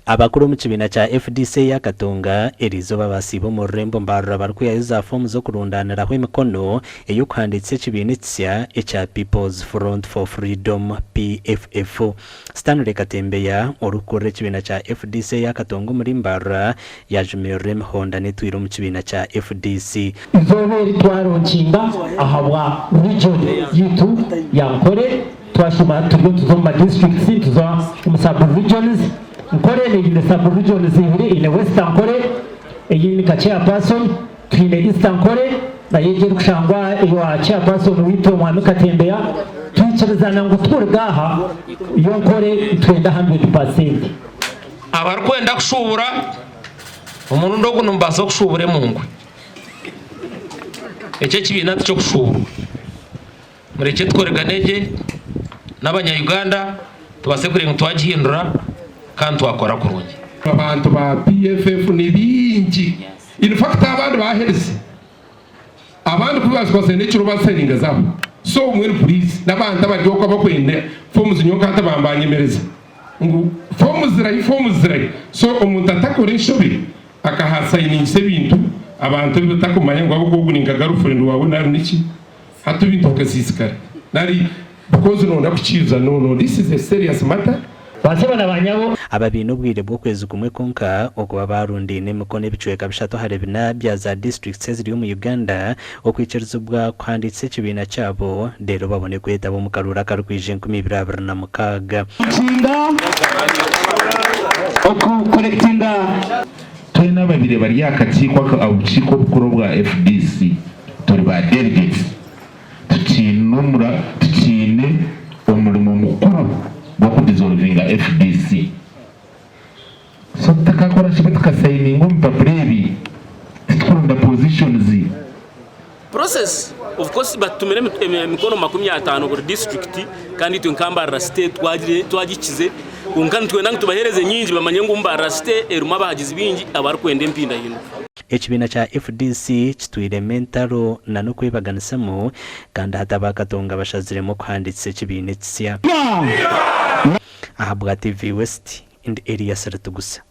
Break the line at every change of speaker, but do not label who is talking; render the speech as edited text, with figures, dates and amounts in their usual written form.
abakuru mu kibina cha FDC ya Katonga erizoba basibo mu rembo Mbarara barikuyaza fomu zo kurundaniraho emikono eyo kwanditse kibinitsya echa People's Front for Freedom PFF. Stanley Katembeya orukore kibina cha FDC ya Katonga muri Mbarara yajumire Honda netwiro mu kibina cha FDC.
Izoberi twaronkinga ahabwa region yitu yankore twashuma tuzoma districts tuzo mu sub regions nkore ni the sub regions zibiri in western kore iyi ni ka chairperson twine eastern kore na yeje kushangwa iyo chairperson wito mwami Katembeya twicerezana ngo twurgaha iyo nkore twenda 100%.
Abarkwenda kushubura umuntu ndo kunumbaza kushubure mungwe ece kibina cyo kushubura mureke tworeganege n'abanya-Uganda tubasegure ngo twagihindura kandi twakora kurungi.
Abantu ba PFF ni bingi in fact abantu ba health abantu kubaswa ne cyo baseninga zabo so umwe police n'abantu abaryo ko bakwende fomu zinyoka atabambanyemereza ngo fomu zirai so umuntu atakora inshobe akahasayininga ibintu abantu bitakumanya ngo abo guninga girlfriend wawe nari niki hatu bintu kasisikara nari because no nakuchiza no this is a serious matter.
Basebana banyabo
ababino bwire bwo kwezi kumwe konka okuba barundi n'emikono ebicweka bishato harebina bya za districts ziri mu Uganda okwicerizubwa kwanditse kibina cyabo dero babone kweta bo mukarura karwije 2026
kinga oku collectinga
twena babire bari yakatsikwa abukiko bukuru bwa FDC turi ba delegates tukinumura tukine umurimo mukuru bakudizolvinga FDC so takakora shibatuka signing mpaprebi tukunda positions
process of course batumire emikono 50 ku district kandi Mbarara state twagikize unkani twenda tubahereze nyingi bamanye ngo Mbarara state eruma bahagize bingi abari kwenda empinda hino.
Ekibina cha FDC kitwire mentaro na no kwebaganisamo kandi hataba Katonga bashaziremo kwanditse kibinetsya ahabwa TV West in area Seratugusa.